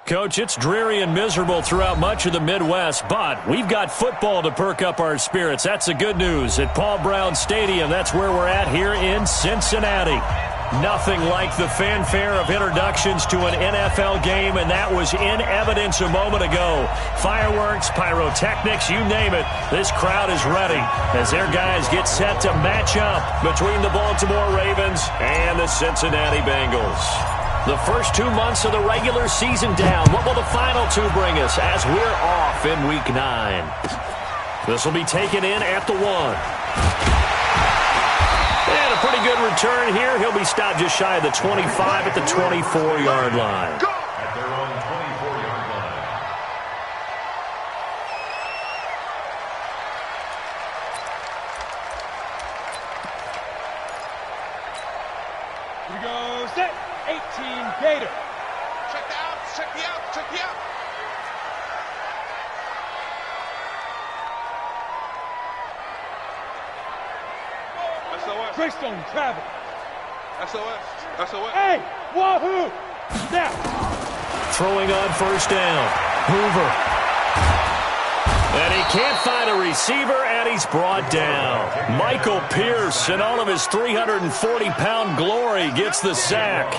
Coach, it's dreary and miserable throughout much of the Midwest, but we've got football to perk up our spirits. That's the good news. At Paul Brown Stadium, that's where we're at here in Cincinnati. Nothing like the fanfare of introductions to an NFL game, and that was in evidence a moment ago. Fireworks, pyrotechnics, you name it. This crowd is ready as their guys get set to match up between the Baltimore Ravens and the Cincinnati Bengals. The first 2 months of the regular season down. What will the final two bring us as we're off in Week 9? This will be taken in at the 1. And a pretty good return here. He'll be stopped just shy of the 25 at the 24-yard line. At their own 24-yard line. Here we go, set. 18 Gator. Check the out, check the out, check the out. SOS. Greystone travel. SOS. SOS. Hey, wahoo! Snap. Throwing on first down. Hoover. And he can't find a receiver, and he's brought down. Michael Pierce, in all of his 340-pound glory, gets the sack.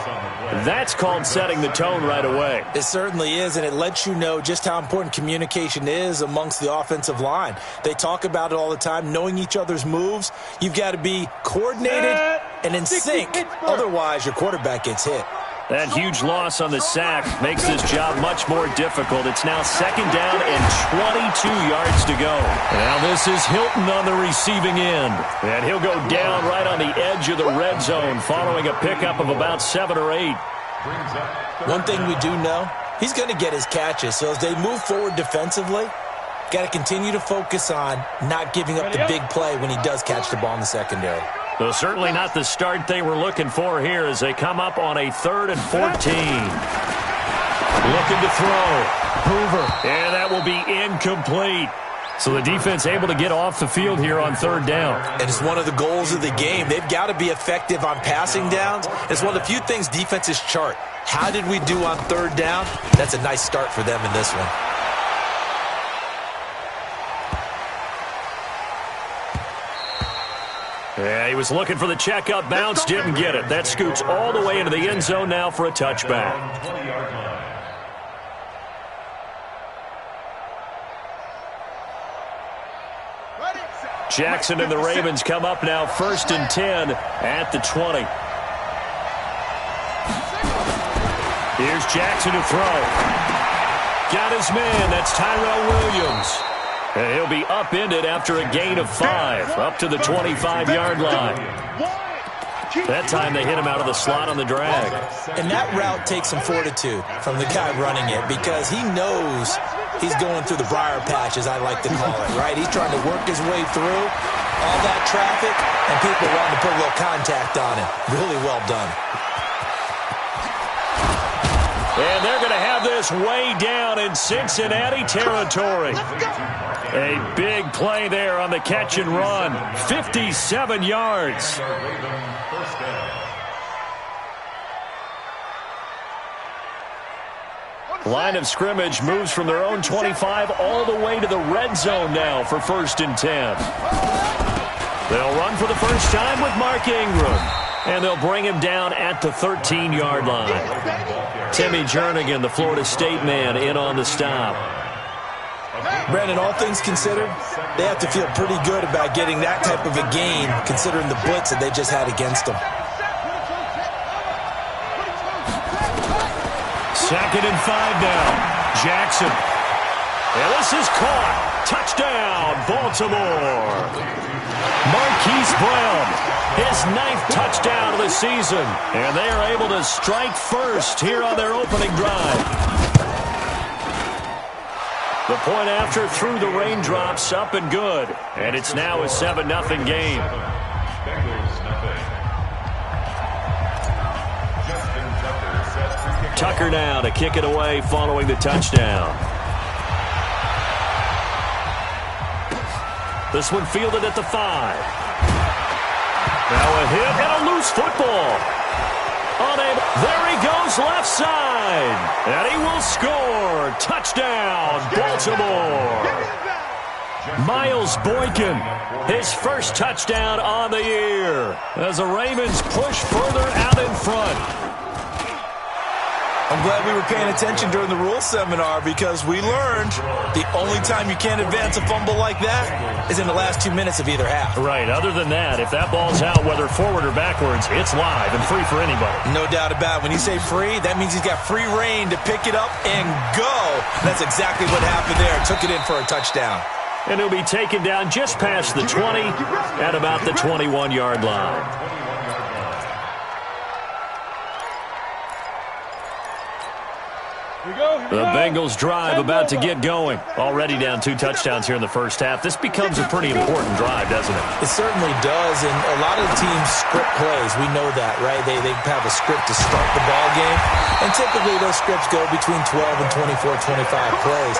That's called setting the tone right away. It certainly is, and it lets you know just how important communication is amongst the offensive line. They talk about it all the time, knowing each other's moves. You've got to be coordinated and in sync. Otherwise, your quarterback gets hit. That huge loss on the sack makes this job much more difficult. It's now second down and 22 yards to go. Now this is Hilton on the receiving end. And he'll go down right on the edge of the red zone following a pickup of about 7 or 8. One thing we do know, he's going to get his catches. So as they move forward defensively, got to continue to focus on not giving up the big play when he does catch the ball in the secondary. Though certainly not the start they were looking for here as they come up on a 3rd and 14. Looking to throw. Hoover. And that will be incomplete. So the defense able to get off the field here on 3rd down. And it's one of the goals of the game. They've got to be effective on passing downs. It's one of the few things defenses chart. How did we do on 3rd down? That's a nice start for them in this one. Yeah, he was looking for the checkup bounce, didn't get it. That scoots all the way into the end zone now for a touchback. Jackson and the Ravens come up now 1st and 10 at the 20. Here's Jackson to throw. Got his man. That's Tyrell Williams. And he'll be upended after a gain of 5, up to the 25-yard line. That time they hit him out of the slot on the drag. And that route takes some fortitude from the guy running it because he knows he's going through the briar patch, as I like to call it, right? He's trying to work his way through all that traffic, and people wanting to put a little contact on him. Really well done. And they're going to have this way down in Cincinnati territory. A big play there on the catch and run. 57 yards. Line of scrimmage moves from their own 25 all the way to the red zone now for 1st and 10. They'll run for the first time with Mark Ingram. And they'll bring him down at the 13-yard line. Timmy Jernigan, the Florida State man, in on the stop. Brandon, all things considered, they have to feel pretty good about getting that type of a game considering the blitz that they just had against them. 2nd and 5 now. Jackson. And this is caught. Touchdown, Baltimore. Marquise Brown, his 9th touchdown of the season. And they are able to strike first here on their opening drive. The point after through the raindrops, up and good. And it's now a 7-0 game. Tucker now to kick it away following the touchdown. This one fielded at the 5. Now a hit and a loose football. There he goes left side. And he will score. Touchdown, Baltimore. Miles Boykin, his first touchdown on the year as the Ravens push further out in front. I'm glad we were paying attention during the rules seminar because we learned the only time you can't advance a fumble like that is in the last 2 minutes of either half. Right. Other than that, if that ball's out, whether forward or backwards, it's live and free for anybody. No doubt about it. When you say free, that means he's got free reign to pick it up and go. That's exactly what happened there. Took it in for a touchdown. And he'll be taken down just past the 20 at about the 21-yard line. The Bengals drive about to get going. Already down 2 touchdowns here in the first half. This becomes a pretty important drive, doesn't it? It certainly does, and a lot of the teams script plays. We know that, right? They have a script to start the ball game, and typically those scripts go between 12 and 24, 25 plays.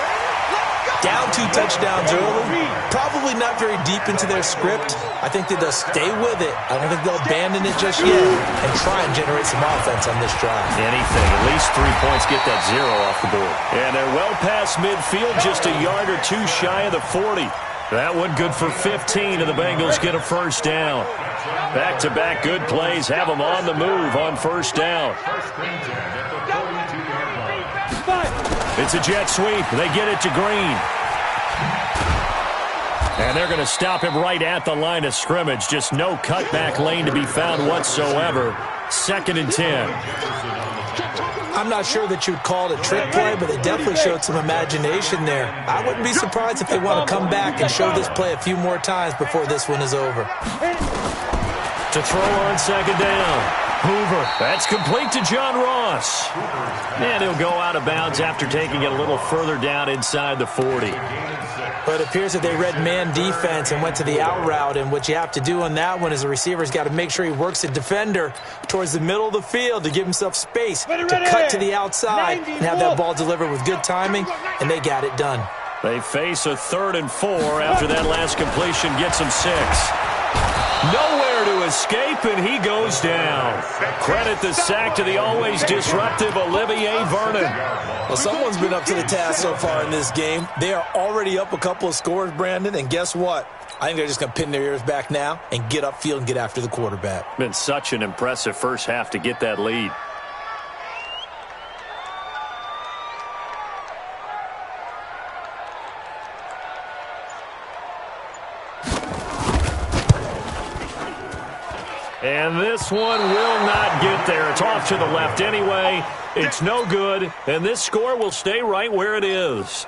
Down 2 touchdowns early, probably not very deep into their script. I think that they'll stay with it. I don't think they'll abandon it just yet and try and generate some offense on this drive. Anything. At least 3 points, get that 0 off the board. And they're well past midfield, just a yard or 2 shy of the 40. That one good for 15, and the Bengals get a first down. Back-to-back good plays have them on the move on first down. It's a jet sweep. They get it to Green. And they're going to stop him right at the line of scrimmage. Just no cutback lane to be found whatsoever. 2nd and 10. I'm not sure that you'd call it a trick play, but they definitely showed some imagination there. I wouldn't be surprised if they want to come back and show this play a few more times before this one is over. To throw on 2nd down. Hoover. That's complete to John Ross. And he'll go out of bounds after taking it a little further down inside the 40. But it appears that they read man defense and went to the out route. And what you have to do on that one is the receiver's got to make sure he works the defender towards the middle of the field to give himself space to cut to the outside and have that ball delivered with good timing. And they got it done. They face a 3rd and 4 after that last completion gets them 6. Nowhere to escape, and he goes down. Credit the sack to the always disruptive Olivier Vernon. Well, someone's been up to the task so far in this game. They are already up a couple of scores, Brandon, and guess what? I think they're just going to pin their ears back now and get upfield and get after the quarterback. Been such an impressive first half to get that lead. And this one will not get there. It's off to the left anyway. It's no good, and this score will stay right where it is.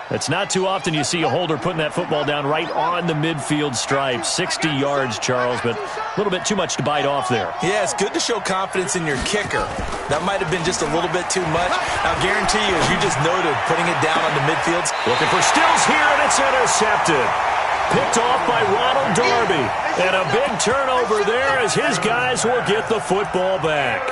It's not too often you see a holder putting that football down right on the midfield stripe. 60 yards, Charles, but a little bit too much to bite off there. Yeah, it's good to show confidence in your kicker. That might have been just a little bit too much. I'll guarantee you, as you just noted, putting it down on the midfield. Looking for Stills here, and it's intercepted. Picked off by Ronald Darby. And a big turnover there as his guys will get the football back.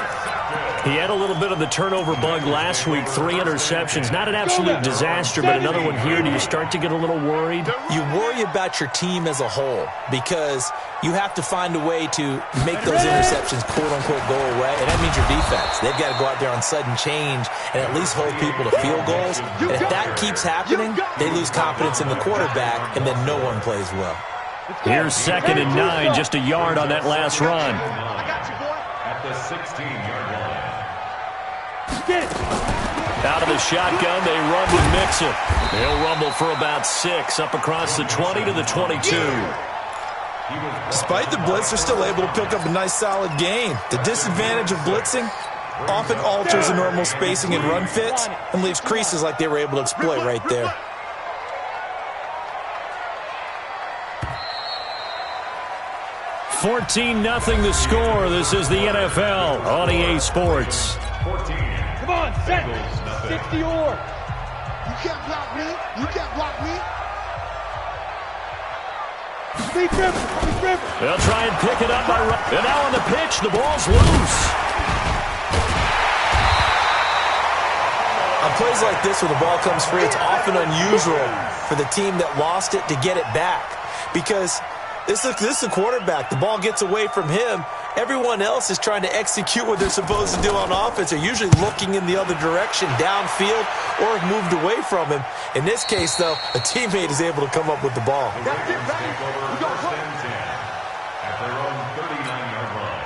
He had a little bit of the turnover bug last week. 3 interceptions. Not an absolute disaster, but another one here. Do you start to get a little worried? You worry about your team as a whole because you have to find a way to make those interceptions quote-unquote go away, and that means your defense. They've got to go out there on sudden change and at least hold people to field goals. And if that keeps happening, they lose confidence in the quarterback, and then no one plays well. Here's 2nd and 9, just a yard on that last run. At the 16-yard line. Out of the shotgun, they run with Mixon. They'll rumble for about 6, up across the 20 to the 22. Despite the blitz, they're still able to pick up a nice, solid gain. The disadvantage of blitzing often alters the normal spacing and run fits and leaves creases like they were able to exploit right there. $14-0 the score. This is the NFL on EA Sports. 14. Come on, set. 60 or. You can't block me. You can't block me. Speed River. They'll try and pick it up by Rupp. And now on the pitch, the ball's loose. On plays like this where the ball comes free, it's often unusual for the team that lost it to get it back because this is a quarterback. The ball gets away from him, everyone else is trying to execute what they're supposed to do on offense. They're usually looking in the other direction, downfield, or have moved away from him. In this case, though, a teammate is able to come up with the ball. That's it, baby. We go at their own 39-yard line.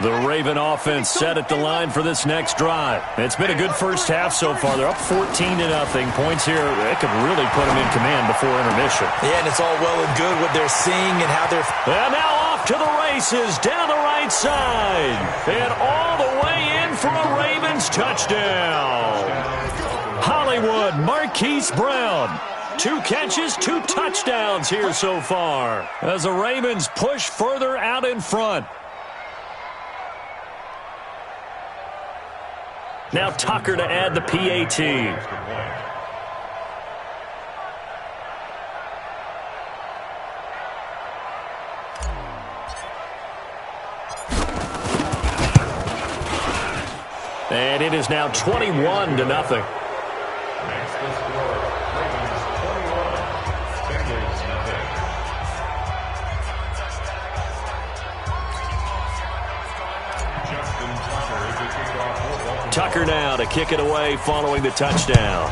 The Raven offense set at the line for this next drive. It's been a good first half so far. They're up 14-0. Points here, it could really put them in command before intermission. Yeah, and it's all well and good what they're seeing and how they're... And now off to the races down the right side. And all the way in for a Ravens touchdown. Hollywood Marquise Brown. 2 catches, 2 touchdowns here so far as the Ravens push further out in front. Now Tucker to add the PAT. And it is now 21-0. Makes the score Ravens 21, Bengals nothing. Justin Tucker is the kickoff for Baltimore. Tucker now to kick it away following the touchdown.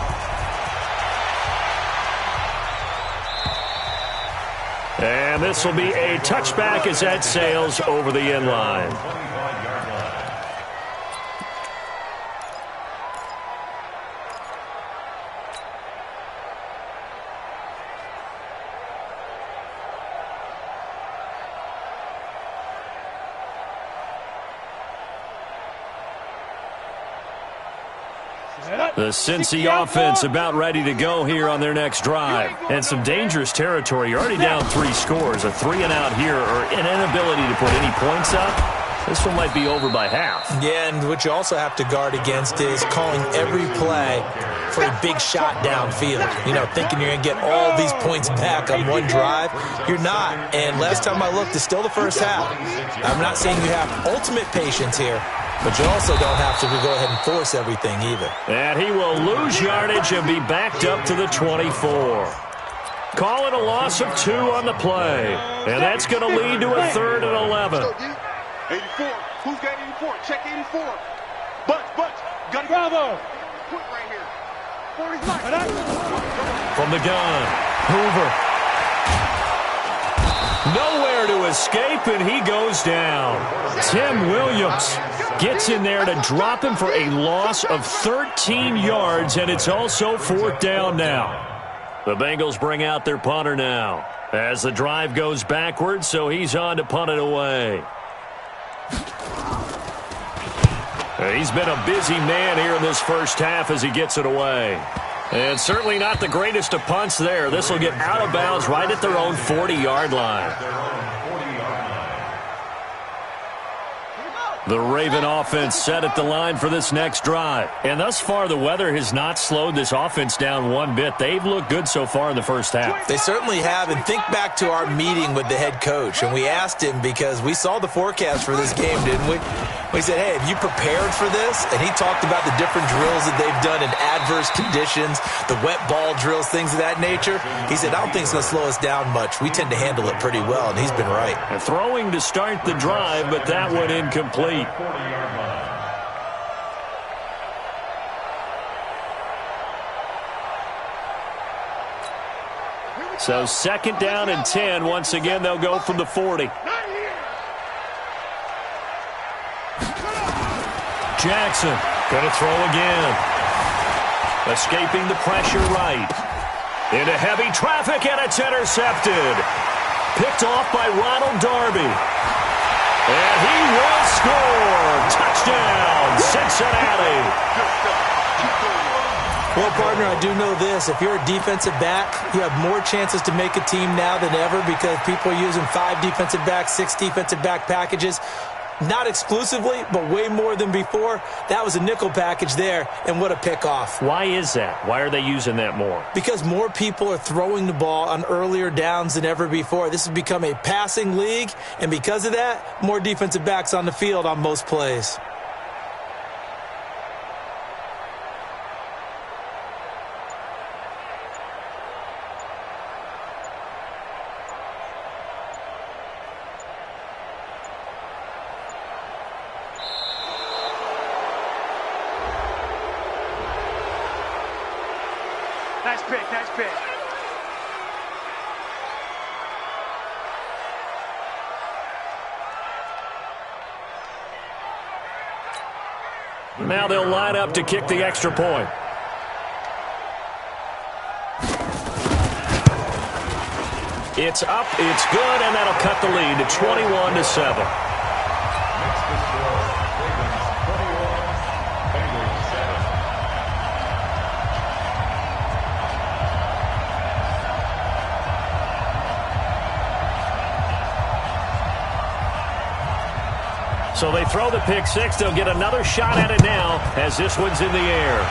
And this will be a touchback as that sails over the end line. 25-yard line. The Cincy offense about ready to go here on their next drive. And some dangerous territory. You're already down 3 scores. A 3-and-out here or an inability to put any points up. This one might be over by half. Yeah, and what you also have to guard against is calling every play for a big shot downfield. You know, thinking you're going to get all these points back on one drive. You're not. And last time I looked, it's still the first half. I'm not saying you have ultimate patience here, but you also don't have to go ahead and force everything either. And he will lose yardage and be backed up to the 24. Call it a loss of 2 on the play. And that's going to lead to a 3rd and 11. 84. Who's got 84? Check 84. But, got Bravo. Put right here. 45. From the gun, Hoover. Nowhere to escape, and he goes down. Tim Williams gets in there to drop him for a loss of 13 yards, and it's also 4th down now. The Bengals bring out their punter now as the drive goes backwards, so he's on to punt it away. He's been a busy man here in this first half as he gets it away. And certainly not the greatest of punts there. This will get out of bounds right at their own 40-yard line. The Raven offense set at the line for this next drive. And thus far, the weather has not slowed this offense down one bit. They've looked good so far in the first half. They certainly have. And think back to our meeting with the head coach. And we asked him because we saw the forecast for this game, didn't we? We said, hey, have you prepared for this? And he talked about the different drills that they've done in adverse conditions, the wet ball drills, things of that nature. He said, I don't think it's going to slow us down much. We tend to handle it pretty well, and he's been right. And throwing to start the drive, but that one incomplete. 40-yard line. So 2nd down and 10. Once again, they'll go from the 40. Jackson going to throw again. Escaping the pressure right. Into heavy traffic, and it's intercepted. Picked off by Ronald Darby. And he will score. Touchdown, Cincinnati. Well, partner, I do know this. If you're a defensive back, you have more chances to make a team now than ever because people are using 5 defensive backs, 6 defensive back packages. Not exclusively, but way more than before. That was a nickel package there, and what a pickoff. Why is that? Why are they using that more? Because more people are throwing the ball on earlier downs than ever before. This has become a passing league, and because of that, more defensive backs on the field on most plays. pick, nice pick. Now they'll line up to kick the extra point. It's up, it's good, and that'll cut the lead to 21-7. So they throw the pick six. They'll get another shot at it now as this one's in the air.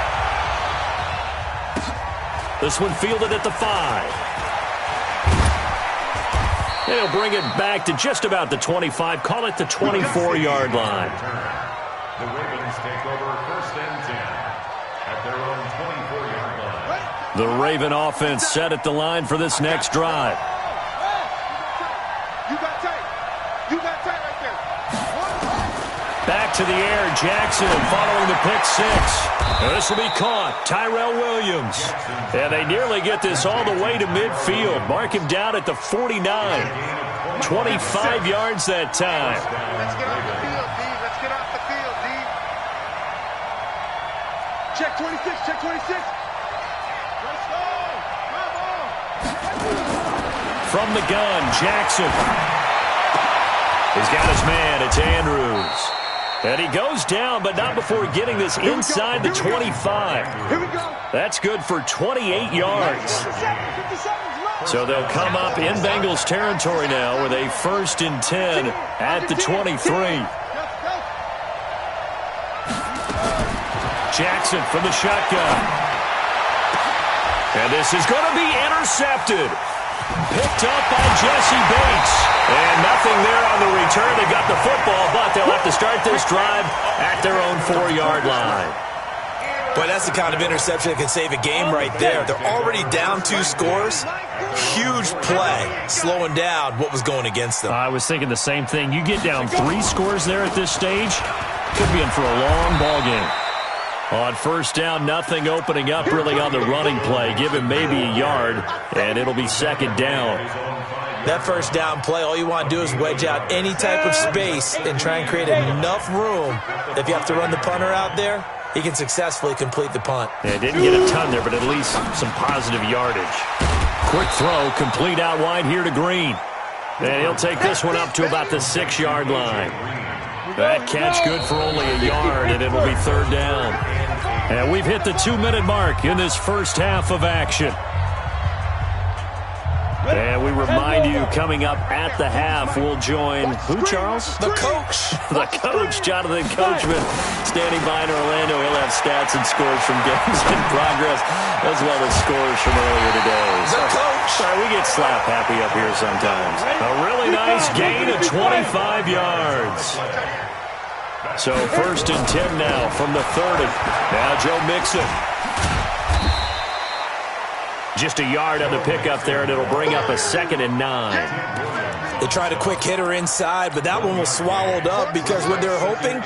This one fielded at the 5. They'll bring it back to just about the 25. Call it the 24-yard line. The Ravens take over 1st and 10 at their own 24-yard line. The Raven offense set at the line for this next drive. You got tight. You got tight right there. Back to the air, Jackson following the pick six. This will be caught, Tyrell Williams. And they nearly get this all the way to midfield. Mark him down at the 49. 25 yards that time. Let's get off the field, D. Let's get off the field, D. Check 26, check 26. Let's go. Come on. From the gun, Jackson. He's got his man, it's Andrews. And he goes down, but not before getting this inside the 25. Here we go. That's good for 28 yards. 57's So they'll come up in Bengals territory now with a 1st and 10 at the 23. Jackson from the shotgun. And this is going to be intercepted. Picked up by Jesse Bates. And nothing there on the return. They got the football, but they'll have to start this drive at their own 4-yard line. Boy, that's the kind of interception that can save a game right there. They're already down 2 scores. Huge play, slowing down what was going against them. I was thinking the same thing. You get down 3 scores there at this stage, could be in for a long ball game. On 1st down, nothing opening up really on the running play. Give him maybe a yard, and it'll be 2nd down. That 1st down play, all you want to do is wedge out any type of space and try and create enough room. If you have to run the punter out there, he can successfully complete the punt. Yeah, didn't get a ton there, but at least some positive yardage. Quick throw, complete out wide here to Green. And he'll take this one up to about the 6-yard line. That catch good for only a yard, and it'll be 3rd down. And we've hit the 2-minute mark in this first half of action. And we remind you, coming up at the half, we'll join who, Charles? The coach. The coach, Jonathan Coachman, standing by in Orlando. He'll have stats and scores from games in progress, as well as scores from earlier today. The coach. Sorry, we get slap happy up here sometimes. A really nice gain of 25 yards. So 1st and 10 now from the 30. Now Joe Mixon. Just a yard on the pickup there, and it'll bring up a 2nd and 9. They tried a quick hitter inside, but that one was swallowed up because what they're hoping,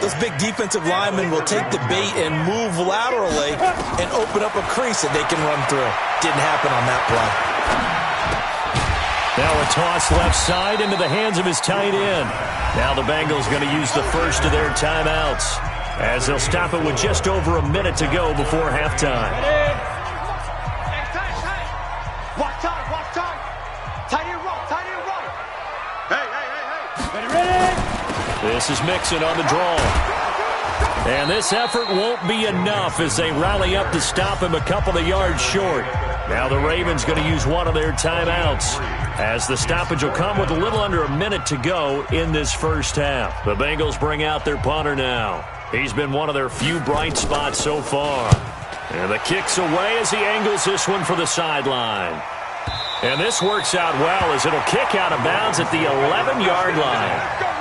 those big defensive linemen will take the bait and move laterally and open up a crease that they can run through. Didn't happen on that play. Now a toss left side into the hands of his tight end. Now the Bengals going to use the first of their timeouts as they'll stop it with just over a minute to go before halftime. Watch time, watch time. Tight end right. Hey. Ready. This is Mixon on the draw. And this effort won't be enough as they rally up to stop him a couple of yards short. Now the Ravens going to use one of their timeouts as the stoppage will come with a little under a minute to go in this first half. The Bengals bring out their punter now. He's been one of their few bright spots so far. And the kick's away as he angles this one for the sideline. And this works out well as it'll kick out of bounds at the 11-yard line.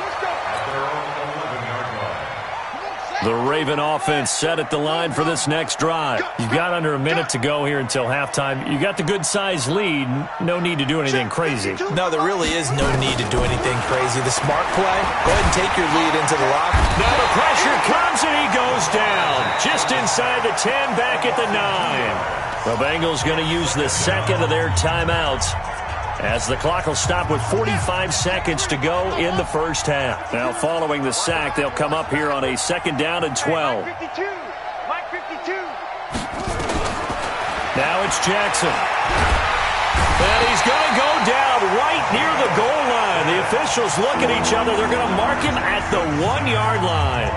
The Raven offense set at the line for this next drive. You've got under a minute to go here until halftime. You got the good-sized lead. No need to do anything crazy. No, there really is no need to do anything crazy. The smart play, go ahead and take your lead into the lock. Now the pressure comes and he goes down. Just inside the 10, back at the 9. The Bengals going to use the second of their timeouts, as the clock will stop with 45 seconds to go in the first half. Now, following the sack, they'll come up here on a 2nd down and 12. Mike 52. Mike 52. Now it's Jackson. And he's going to go down right near the goal line. The officials look at each other. They're going to mark him at the 1-yard line.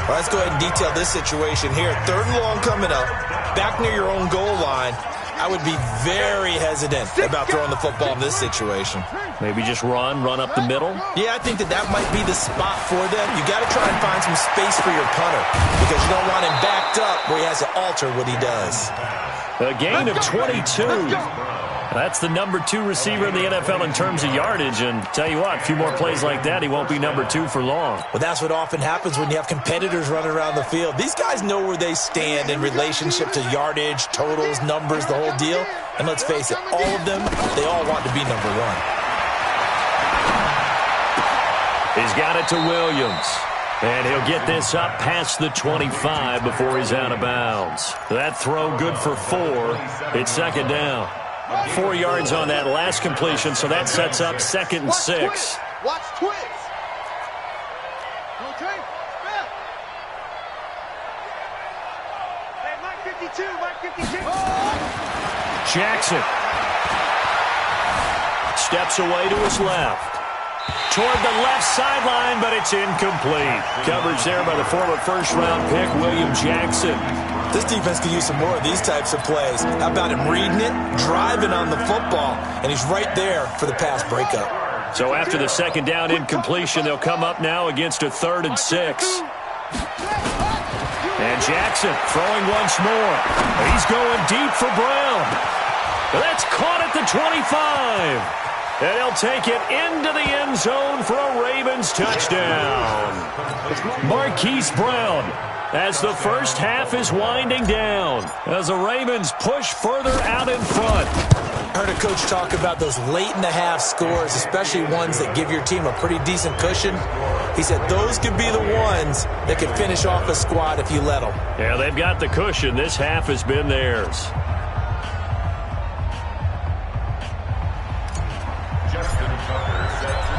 Well, let's go ahead and detail this situation here. 3rd and long coming up, back near your own goal line. I would be very hesitant about throwing the football in this situation. Maybe just run up the middle? Yeah, I think that might be the spot for them. You got to try and find some space for your punter because you don't want him backed up where he has to alter what he does. A gain of 22. That's the number 2 receiver in the NFL in terms of yardage. And tell you what, a few more plays like that, he won't be number 2 for long. Well, that's what often happens when you have competitors running around the field. These guys know where they stand in relationship to yardage, totals, numbers, the whole deal. And let's face it, all of them, they all want to be number 1. He's got it to Williams. And he'll get this up past the 25 before he's out of bounds. That throw good for 4. It's 2nd down. 4 yards on that last completion, so that sets up 2nd and 6. Watch twist. Okay. Hey, Mike 52. Mike 52. Jackson steps away to his left. Toward the left sideline, but it's incomplete. Coverage there by the former 1st-round pick, William Jackson. This defense can use some more of these types of plays. How about him reading it, driving on the football, and he's right there for the pass breakup. So after the 2nd down incompletion, they'll come up now against a 3rd and 6. And Jackson throwing once more. He's going deep for Brown. That's caught at the 25. And he'll take it into the end zone for a Ravens touchdown. Marquise Brown, as the first half is winding down, as the Ravens push further out in front. I heard a coach talk about those late-in-the-half scores, especially ones that give your team a pretty decent cushion. He said those could be the ones that could finish off a squad if you let them. Yeah, they've got the cushion. This half has been theirs.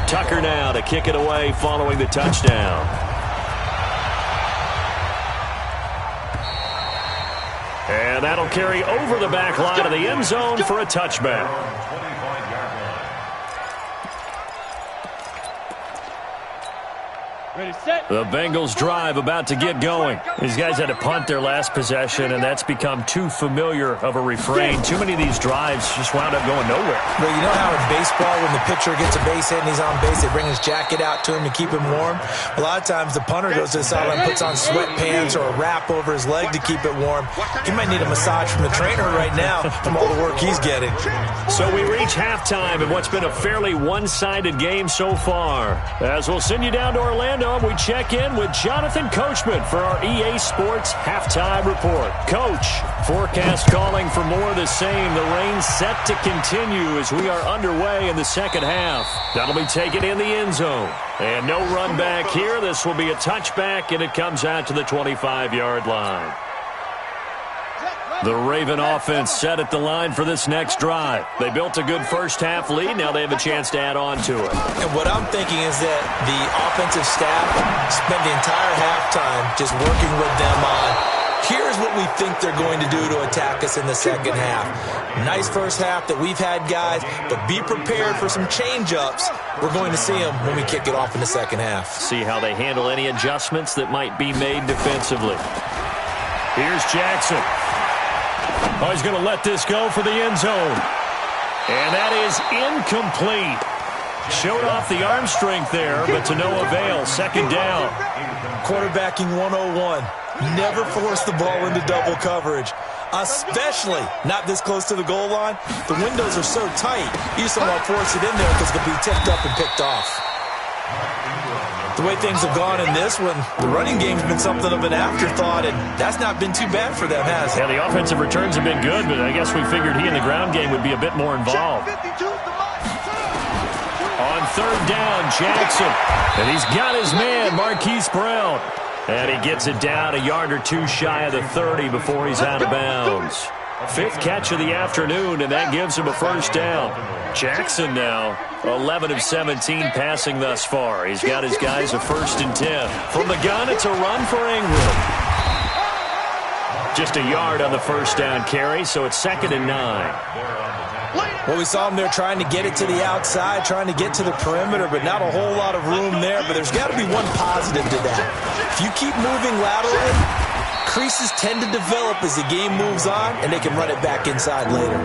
Tucker now to kick it away following the touchdown. And that'll carry over the back line of the end zone for a touchback. Ready, set. The Bengals drive about to get going. These guys had to punt their last possession, and that's become too familiar of a refrain. Too many of these drives just wound up going nowhere. But you know how in baseball, when the pitcher gets a base hit and he's on base, they bring his jacket out to him to keep him warm? A lot of times the punter goes to the sideline, puts on sweatpants or a wrap over his leg to keep it warm. He might need a massage from the trainer right now from all the work he's getting. So we reach halftime in what's been a fairly one-sided game so far. As we'll send you down to Orlando, we check in with Jonathan Coachman for our EA Sports Halftime Report. Coach, forecast calling for more of the same. The rain set to continue as we are underway in the 2nd half. That'll be taken in the end zone. And no run back here. This will be a touchback, and it comes out to the 25-yard line. The Raven offense set at the line for this next drive. They built a good first-half lead. Now they have a chance to add on to it. And what I'm thinking is that the offensive staff spent the entire halftime just working with them on, here's what we think they're going to do to attack us in the 2nd half. Nice first half that we've had, guys, but be prepared for some change-ups. We're going to see them when we kick it off in the 2nd half. See how they handle any adjustments that might be made defensively. Here's Jackson. Oh, he's going to let this go for the end zone. And that is incomplete. Showed off the arm strength there, but to no avail. 2nd down. Quarterbacking 101. Never force the ball into double coverage, especially not this close to the goal line. The windows are so tight, you just don't want to force it in there because it could be tipped up and picked off. The way things have gone in this one, the running game's been something of an afterthought, and that's not been too bad for them, has it? Yeah, the offensive returns have been good, but I guess we figured he in the ground game would be a bit more involved. On 3rd down, Jackson. And he's got his man, Marquise Brown. And he gets it down a yard or two shy of the 30 before he's out of bounds. Fifth catch of the afternoon, and that gives him a first down. Jackson now, 11 of 17 passing thus far. He's got his guys a 1st and 10. From the gun, it's a run for Ingram. Just a yard on the first down carry, so it's 2nd and 9. Well, we saw him there trying to get it to the outside, trying to get to the perimeter, but not a whole lot of room there. But there's got to be one positive to that. If you keep moving laterally, creases tend to develop as the game moves on, and they can run it back inside later.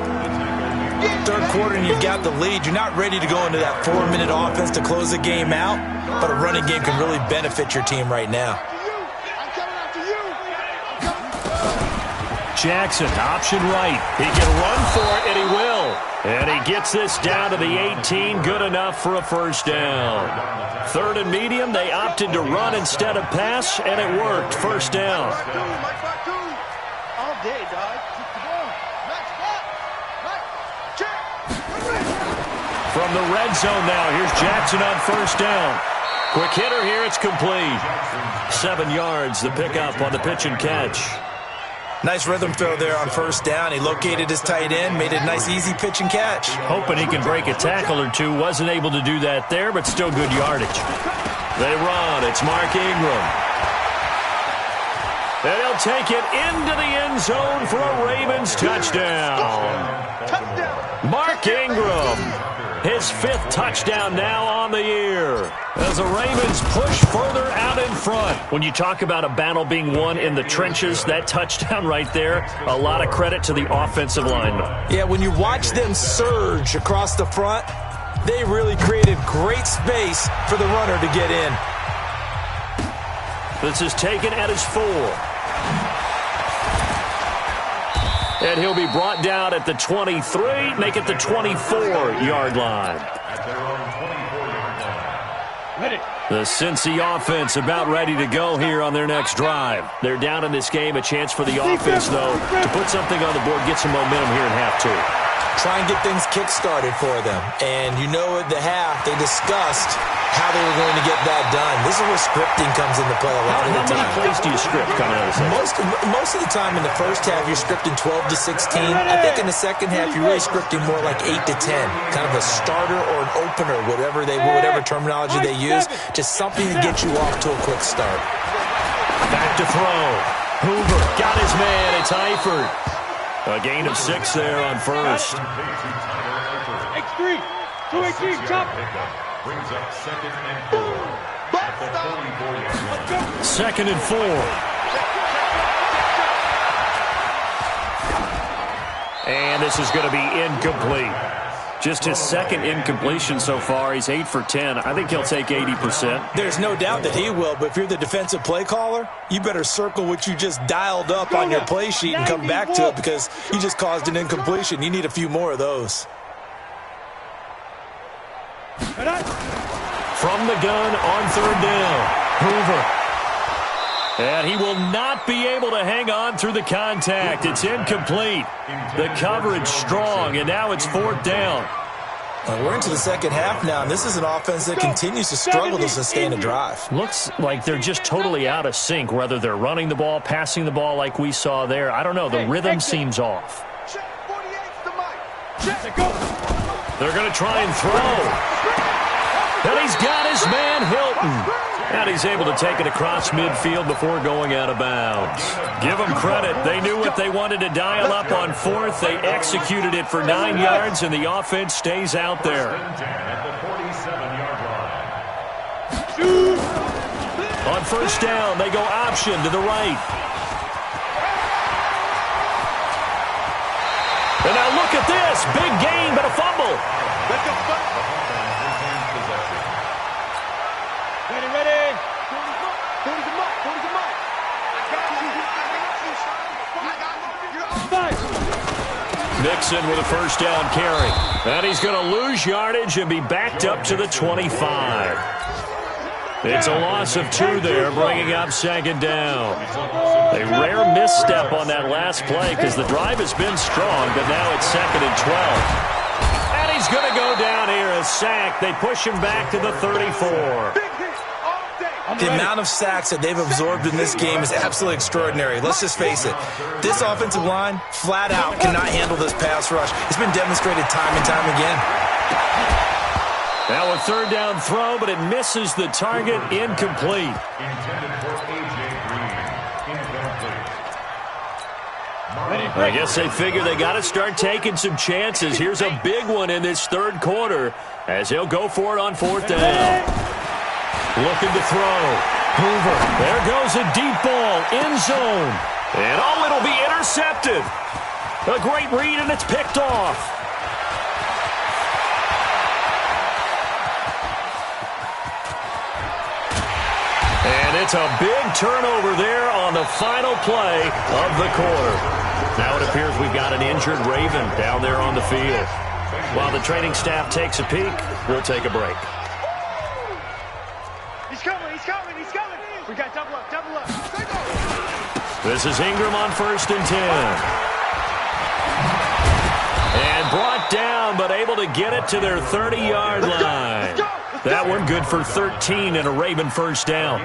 Third quarter, and you've got the lead. You're not ready to go into that 4-minute offense to close the game out, but a running game can really benefit your team right now. Jackson, option right. He can run for it, and he will. And he gets this down to the 18. Good enough for a first down. 3rd and medium. They opted to run instead of pass, and it worked. First down. All day, dog. From the red zone now, here's Jackson on first down. Quick hitter here, it's complete. 7 yards, the pickup on the pitch and catch. Nice rhythm throw there on first down. He located his tight end, made a nice easy pitch and catch. Hoping he can break a tackle or two. Wasn't able to do that there, but still good yardage. They run. It's Mark Ingram. And he'll take it into the end zone for a Ravens touchdown. Mark Ingram. His 5th touchdown now on the year as the Ravens push further out in front. When you talk about a battle being won in the trenches, that touchdown right there, a lot of credit to the offensive linemen. Yeah, when you watch them surge across the front, they really created great space for the runner to get in. This is taken at his 4. And he'll be brought down at the 23, make it the 24-yard line. The Cincy offense about ready to go here on their next drive. They're down in this game. A chance for the offense, though, to put something on the board, get some momentum here in half 2. Try and get things kick-started for them. And you know at the half, they discussed how they were going to get that done. This is where scripting comes into play a lot of the time. How many plays do you script coming out of the second? Most of the time in the first half, you're scripting 12 to 16. I think in the second half, you're really scripting more like 8 to 10. Kind of a starter or an opener, whatever terminology they use. Just something to get you off to a quick start. Back to throw. Hoover got his man. It's Eifert. A gain of 6 there on first. X3, 218, chop. Brings up 2nd and 4 at the 44-yard line. 2nd and 4. And this is going to be incomplete. Just his 2nd incompletion so far. He's 8 for 10. I think he'll take 80%. There's no doubt that he will, but if you're the defensive play caller, you better circle what you just dialed up on your play sheet and come back to it because you just caused an incompletion. You need a few more of those. From the gun on 3rd down, Hoover. And he will not be able to hang on through the contact. It's incomplete. The coverage strong, and now it's 4th down. We're into the second half now, and this is an offense that continues to struggle to sustain a drive. Looks like they're just totally out of sync, whether they're running the ball, passing the ball like we saw there. I don't know. The rhythm seems off. They're going to try and throw. And he's got his man Hilton. And he's able to take it across midfield before going out of bounds. Give them credit. They knew what they wanted to dial up on 4th. They executed it for 9 yards, and the offense stays out there. At the 47-yard line. On first down, they go option to the right. And now look at this. Big gain, but a fumble. Ready. Nixon with a first down carry. And he's going to lose yardage and be backed up to the 25. It's a loss of 2 there, bringing up 2nd down. A rare misstep on that last play because the drive has been strong, but now it's 2nd and 12. And he's going to go down here, a sack. They push him back to the 34. The amount of sacks that they've absorbed in this game is absolutely extraordinary. Let's just face it. This offensive line, flat out, cannot handle this pass rush. It's been demonstrated time and time again. Now a third down throw, but it misses the target. Incomplete. Intended for A.J. Green. Incomplete. I guess they figure they got to start taking some chances. Here's a big one in this third quarter as he'll go for it on fourth down. Looking to throw. Hoover. There goes a deep ball. End zone. And oh, it'll be intercepted. A great read, and it's picked off. And it's a big turnover there on the final play of the quarter. Now it appears we've got an injured Raven down there on the field. While the training staff takes a peek, we'll take a break. He's coming, he's coming, he's coming. We got double up, double up. This is Ingram on 1st and 10. And brought down, but able to get it to their 30-yard line. That one good for 13 and a Raven first down.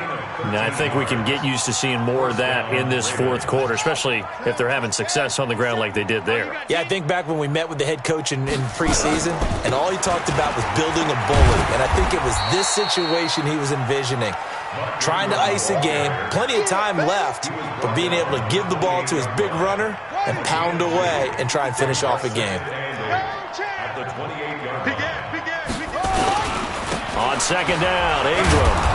And I think we can get used to seeing more of that in this fourth quarter, especially if they're having success on the ground like they did there. Yeah, I think back when we met with the head coach in preseason, and all he talked about was building a bully. And I think it was this situation he was envisioning. Trying to ice a game, plenty of time left, but being able to give the ball to his big runner and pound away and try and finish off a game. At the 28-yard line. On second down, Ingram.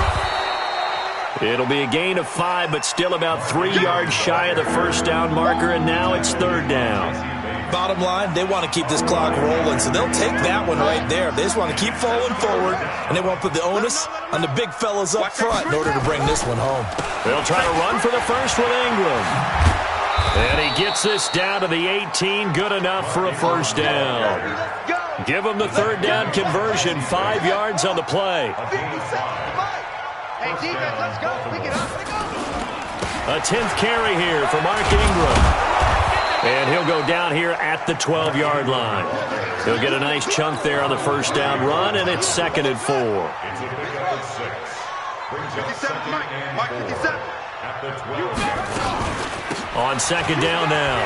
It'll be a gain of 5, but still about 3 yards shy of the first down marker, and now it's third down. Bottom line, they want to keep this clock rolling, so they'll take that one right there. They just want to keep falling forward, and they want to put the onus on the big fellas up front in order to bring this one home. They'll try to run for the first with Ingram. And he gets this down to the 18, good enough for a first down. Give him the third down conversion, 5 yards on the play. Hey, defense, let's go. Pick it up, pick it up. A 10th carry here for Mark Ingram. And he'll go down here at the 12-yard line. He'll get a nice chunk there on the first down run, and it's 2nd and 4. It's a pickup of 6. Brings up 2nd and 4 at the 12-yard line. On second down now,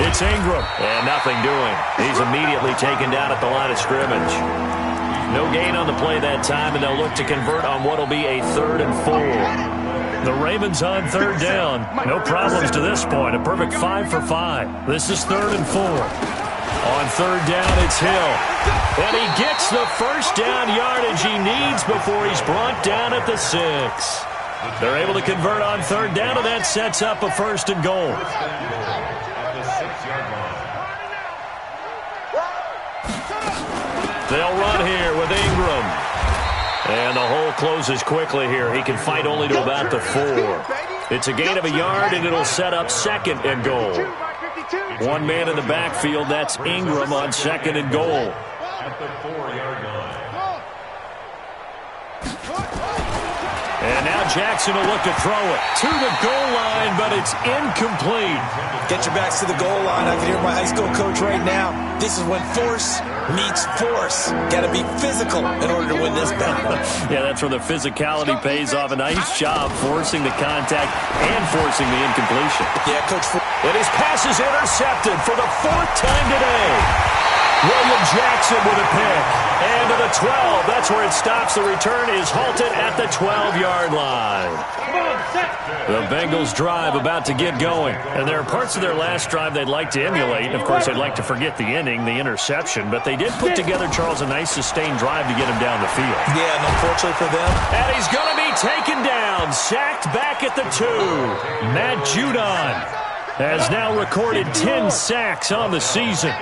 it's Ingram, and nothing doing. He's immediately taken down at the line of scrimmage. No gain on the play that time, and they'll look to convert on what will be a 3rd and 4. The Ravens on third down. No problems to this point. A perfect 5 for 5. This is 3rd and 4. On third down, it's Hill. And he gets the first down yardage he needs before he's brought down at the 6. They're able to convert on third down, and that sets up a 1st and goal. At the 6-yard line. They'll run here with Ingram. And the hole closes quickly here. He can fight only to about the 4. It's a gain of a yard, and it'll set up 2nd and goal. One man in the backfield, that's Ingram on 2nd and goal. At the 4-yard line. And now Jackson will look to throw it to the goal line, but it's incomplete. Get your backs to the goal line. I can hear my high school coach right now. This is when force meets force. Got to be physical in order to win this battle. Yeah, that's where the physicality pays off. A nice job forcing the contact and forcing the incompletion. Yeah, Coach. And his pass is intercepted for the 4th time today. William Jackson with a pick. And to the 12. That's where it stops. The return is halted at the 12-yard line. The Bengals drive about to get going. And there are parts of their last drive they'd like to emulate. Of course, they'd like to forget the inning, the interception. But they did put together, Charles, a nice sustained drive to get him down the field. Yeah, and unfortunately for them. And he's going to be taken down. Sacked back at the 2. Matt Judon has now recorded 10 sacks on the season.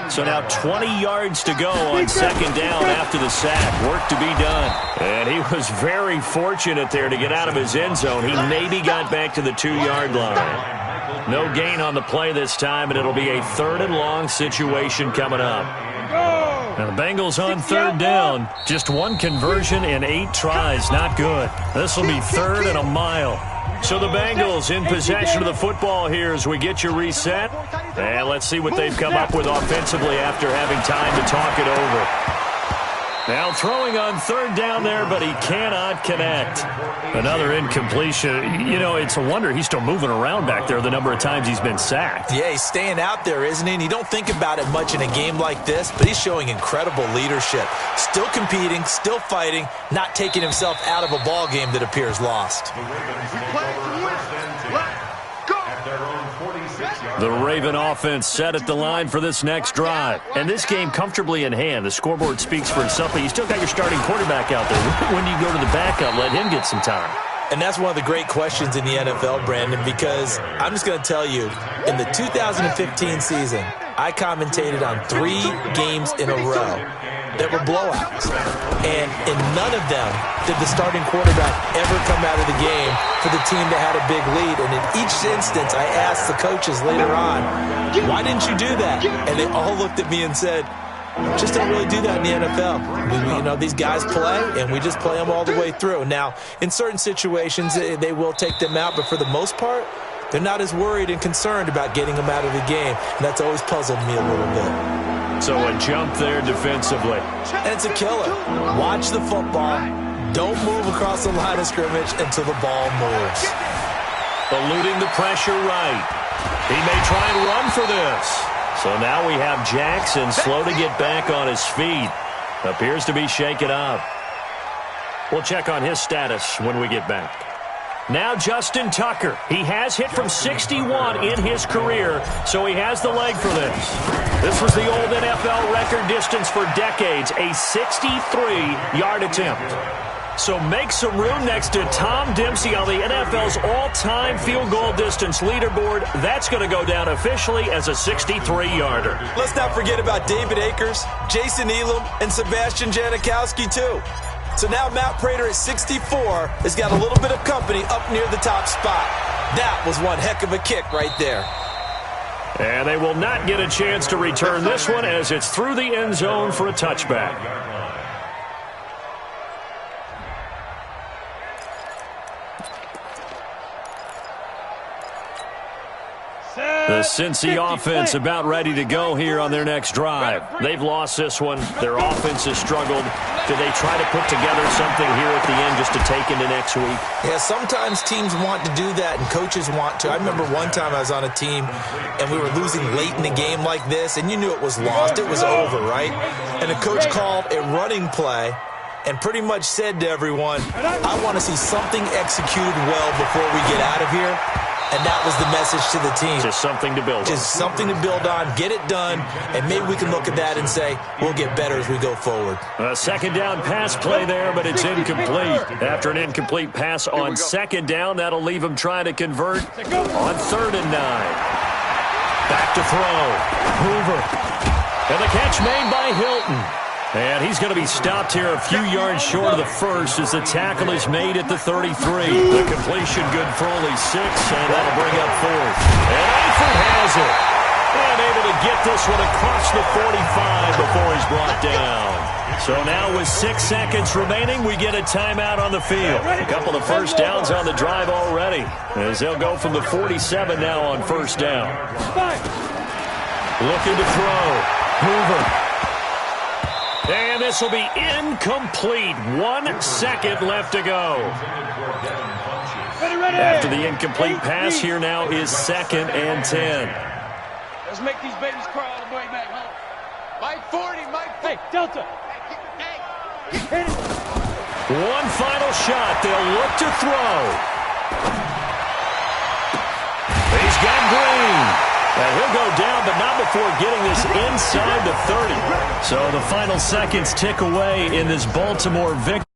So now 20 yards to go on 2nd down after the sack. Work to be done. And he was very fortunate there to get out of his end zone. He maybe got back to the 2-yard line. No gain on the play this time, and it'll be a 3rd and long situation coming up. Now the Bengals on third down. Just one conversion in 8 tries. Not good. This will be 3rd and a mile. So the Bengals in possession of the football here as we get you reset. And let's see what they've come up with offensively after having time to talk it over. Now throwing on third down there, but he cannot connect. Another incompletion. You know, it's a wonder he's still moving around back there the number of times he's been sacked. Yeah, he's staying out there, isn't he? And you don't think about it much in a game like this, but he's showing incredible leadership. Still competing, still fighting, not taking himself out of a ball game that appears lost. The Raven offense set at the line for this next drive. And this game comfortably in hand. The scoreboard speaks for itself, but you still got your starting quarterback out there. When do you go to the backup, let him get some time? And that's one of the great questions in the NFL, Brandon, because I'm just going to tell you, in the 2015 season, I commentated on 3 games in a row that were blowouts. And in none of them did the starting quarterback ever come out of the game for the team that had a big lead. And in each instance, I asked the coaches later on, why didn't you do that? And they all looked at me and said, just don't really do that in the NFL. You know, these guys play, and we just play them all the way through. Now, in certain situations, they will take them out, but for the most part, they're not as worried and concerned about getting them out of the game. And that's always puzzled me a little bit. So a jump there defensively. And it's a killer. Watch the football. Don't move across the line of scrimmage until the ball moves. Eluding the pressure right. He may try and run for this. So now we have Jackson slow to get back on his feet. Appears to be shaken up. We'll check on his status when we get back. Now Justin Tucker. He has hit from 61 in his career, so he has the leg for this. This was the old NFL record distance for decades, a 63-yard attempt. So make some room next to Tom Dempsey on the NFL's all-time field goal distance leaderboard. That's going to go down officially as a 63-yarder. Let's not forget about David Akers, Jason Elam, and Sebastian Janikowski, too. So now Matt Prater at 64 has got a little bit of company up near the top spot. That was one heck of a kick right there. And they will not get a chance to return this one as it's through the end zone for a touchback. The Cincy offense about ready to go here on their next drive. They've lost this one. Their offense has struggled. Do they try to put together something here at the end just to take into next week? Yeah, sometimes teams want to do that and coaches want to. I remember one time I was on a team and we were losing late in the game like this, and you knew it was lost. It was over, right? And the coach called a running play and pretty much said to everyone, I want to see something executed well before we get out of here. And that was the message to the team. Just something to build on. Just something to build on, get it done, and maybe we can look at that and say, we'll get better as we go forward. A second down pass play there, but it's incomplete. After an incomplete pass on second down, that'll leave him trying to convert on 3rd and 9. Back to throw. Hoover. And the catch made by Hilton. And he's going to be stopped here a few yards short of the first as the tackle is made at the 33. The completion good for only 6, and that'll bring up 4th. And Eifert has it. And able to get this one across the 45 before he's brought down. So now with 6 seconds remaining, we get a timeout on the field. A couple of first downs on the drive already, as they'll go from the 47 now on first down. Looking to throw. Hoover. And this will be incomplete. 1 second left to go. After the incomplete pass, here now is 2nd and 10. Let's make these babies cry all the way back home. Mike 40, Mike. Hey, Delta. Hit it. One final shot. They'll look to throw. He's got Green. And he'll go down, but not before getting this inside the 30. So the final seconds tick away in this Baltimore victory.